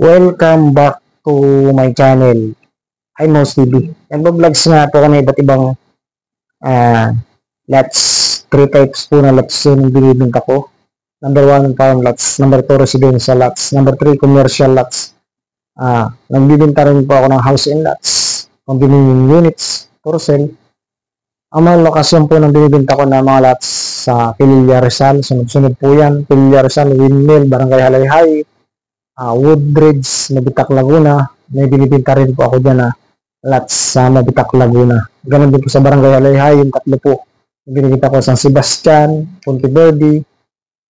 Welcome back to my channel. I'm Mouse TV. Nagbo-vlogs nga po kami iba't ibang lots. 3 types po na lots yung binibinta ko. Number 1, farm lots. Number 2, residential lots. Number 3, commercial lots. Nagbibinta rin po ako ng house and lots. Condominium units for sale. Ang mga lokasyon po ng binibinta ko na mga lots sa Pililla Rizal. Sunod-sunod po yan. Pililla Rizal, Windmill, Barangay Halayhay, Woodbridge, Mabitak, Laguna. May binibinta rin po ako dyan na lots sa Mabitak, Laguna. Ganun din po sa Barangay Halayhay, yung tatlo po. Binibinta ko San Sebastian, Ponte Verde,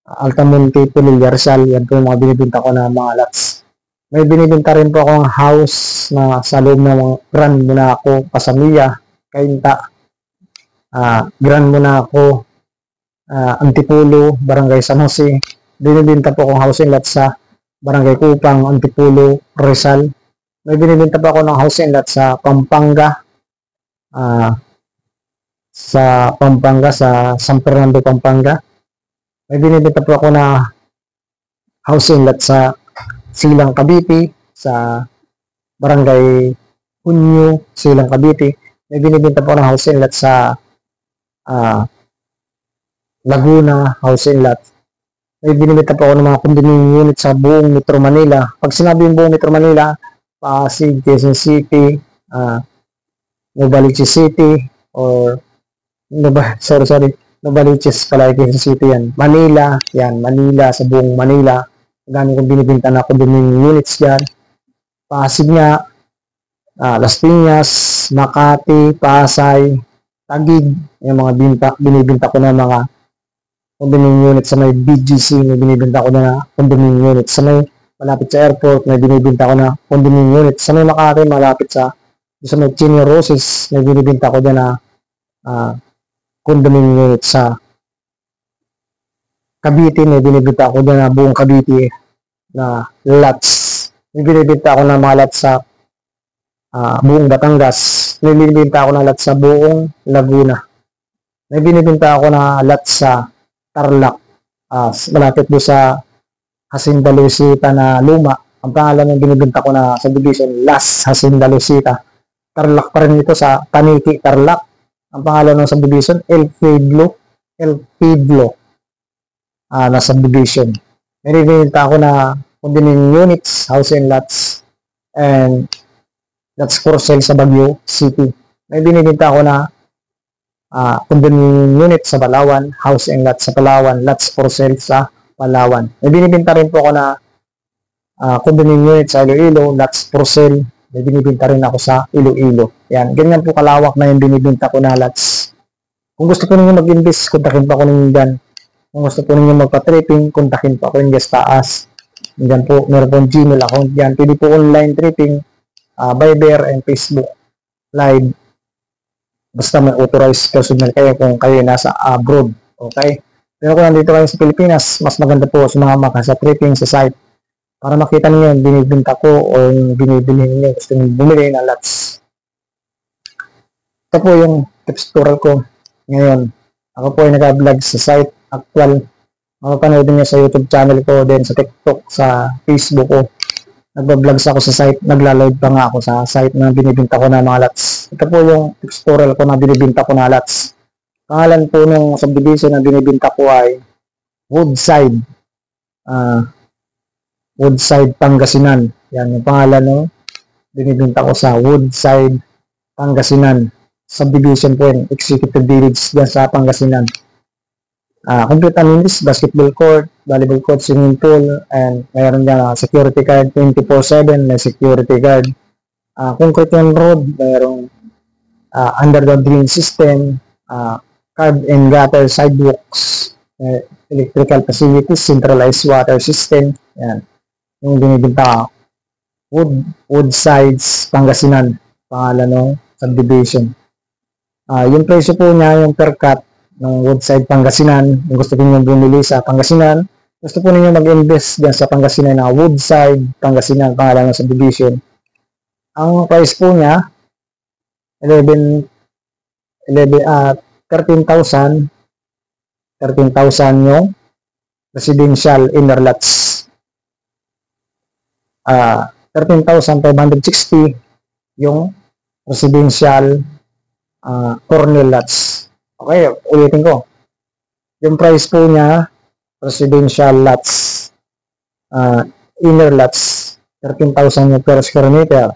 Altamonte, Pililla Rizal. Yan po yung mga binibinta ko na mga lots. May binibinta rin po akong house na sa loob ng Grand Monaco, Pasamiya, Cainta, Grand Monaco, Antipolo, Barangay San Jose. Binibinta po akong housing lot sa Barangay Kupang, Antipolo, Rizal. May binibinta pa ako ng housing lot sa Pampanga, sa San Fernando, Pampanga. May binibinta po ako na housing lot sa Silang, Cavite, sa Barangay Hunyo, Silang, Cavite. May binibinta po ng housing lot sa Laguna, housing lot. May binibenta po ako ng mga condominium unit sa buong Metro Manila. Pag sinabi yung buong Metro Manila, Pasig, Quezon City, Novaliches City, or Novaliches pala, Quezon City yan. Manila, sa buong Manila. Gano'n kong binibenta na condominium units yan. Pasig nga, Las Piñas, Makati, Pasay, Taguig, yung mga binibenta ko na mga condominium unit sa may BGC, may binibenta ko na condominium unit sa may malapit sa airport, may binibenta ko na condominium unit sa may Makati, malapit sa may Chino Roses, may binibenta ko na condominium unit sa Cavite, may binibenta ko na buong Cavite na lots. May binibenta ko na mga lots sa buong Batangas, may binibenta ko na lots sa buong Laguna. May binibenta ako na lots sa Tarlac, malapit doon sa Hacienda Luisita na luma. Ang pangalan ng binibenta ko na subdivision, Las Hacienda Luisita. Tarlac pa rin ito sa Taniki, Tarlac. Ang pangalan ng subdivision, El Pueblo na subdivision. May binibenta ako na condominium units, house and lots, and lots for sale sa Baguio City. May binibenta ako na condominium unit sa Palawan, house and lots sa Palawan, lots for sale sa Palawan. May binibenta rin po ako na condominium unit sa Iloilo, lots for sale. May binibenta rin ako sa Iloilo. Yan, ganyan po kalawak na yung binibenta ko na lots. Kung gusto po ninyo mag-invest, kontakin pa ako ninyo dyan. Kung gusto po ninyo magpa-tripping, kontakin pa ako ninyo sa taas. Yan po, meron pong Gmail account dyan. Pwede po online tripping, Viber and Facebook Live. Basta may authorized personnel kayo kung kayo nasa abroad. Okay? Pero kung nandito kayo sa Pilipinas, mas maganda po sumama ka sa tripping sa site para makita niyo yung binibinta ko o yung binibili niyo. Gusto niyo bumili na lots. Ito po yung tips tutorial ko ngayon. Ako po ay nag-vlog sa site actual. Mapapanood niyo sa YouTube channel ko, din sa TikTok, sa Facebook ko. Nagba-vlogs ako sa site, nagla-live pa nga ako sa site na binibinta ko na mga lots. Ito po yung tutorial ko na binibinta ko na lots. Pangalan po ng subdivision na binibinta ko ay Woodside. Woodside, Pangasinan. Yan yung pangalan ng binibinta ko sa Woodside, Pangasinan. Subdivision po yun, Executive Village dyan sa Pangasinan. Complete amenities, basketball court, volleyball court, swimming pool, and mayroon dyan security guard 24/7, may security guard. Concrete road, mayroong underground drain system, curb and gutter sidewalks, electrical facilities, centralized water system. Yan. Yung binibinta Woodsides, Pangasinan, pangalan ng subdivision. Yung presyo po niya, yung per cut, ng Woodside, Pangasinan. Kung gusto niyo bumili sa Pangasinan, gusto po niyo mag-invest diyan sa Pangasinan na Woodside, Pangasinan, pangalan ng subdivision. Ang price po niya 13,000 yung residential inner lots. 13,560 yung residential corner lots. Okay, ulitin ko. Yung price po niya, residential lots, inner lots, 13,000 per square meter.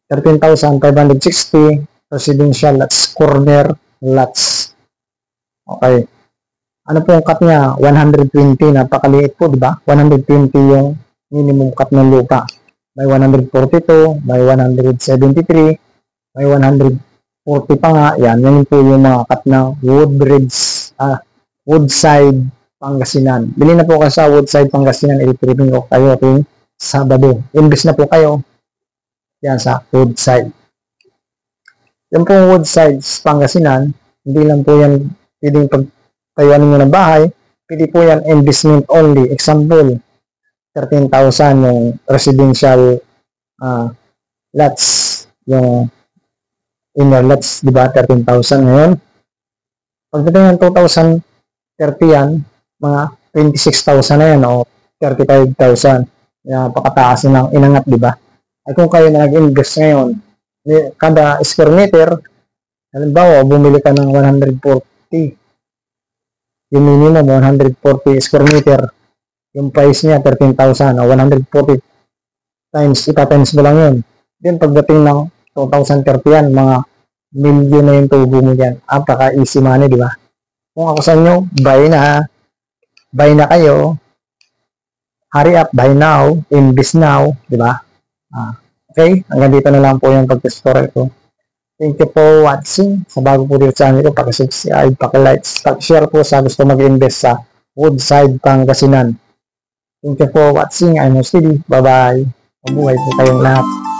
13,560 residential lots, corner lots. Okay. Ano po yung cut niya? 120. Napakaliit po, di ba? 120 yung minimum cut ng lupa. May 142, may 173, may 140 pa nga. Yan po yung mga cut ng Woodside, Pangasinan. Bili na po kayo sa Woodside, Pangasinan. I-tripping ko kayo ating Sabado. Invest na po kayo. Yan sa Woodside. Yung po Woodside, Pangasinan, hindi lang po yan pwedeng pagtayuan nyo ng bahay. Pwede po yan investment only. Example, 13,000 yung residential lots, yung inner lots, di ba? 13,000 ngayon. Pagdating ng 2030 yan, mga 26,000 na yan o 35,000. Napakataas ng inangat, di ba? Ay kung kayo na nag-invest ngayon, kada square meter, halimbawa, bumili ka ng 140, yung minimum 140 square meter, yung price niya 13,000 o 140 times, ita-times mo lang yun. Then pagdating ng 2030 yan, mga million na yung tubo mo dyan. Apaka easy money, di ba? Kung ako sa inyo, buy na kayo, hurry up, buy now, invest now, di ba? Okay, hanggang dito na lang po yung pag-tutorial ko. Thank you for watching. Sa bago po dito sa channel ko, paki-subscribe, paki-like, paki-share po sa gusto mag-invest sa Woodside, Pangasinan. Thank you for watching. I'm Steady. Bye-bye. Mabuhay po kayong lahat.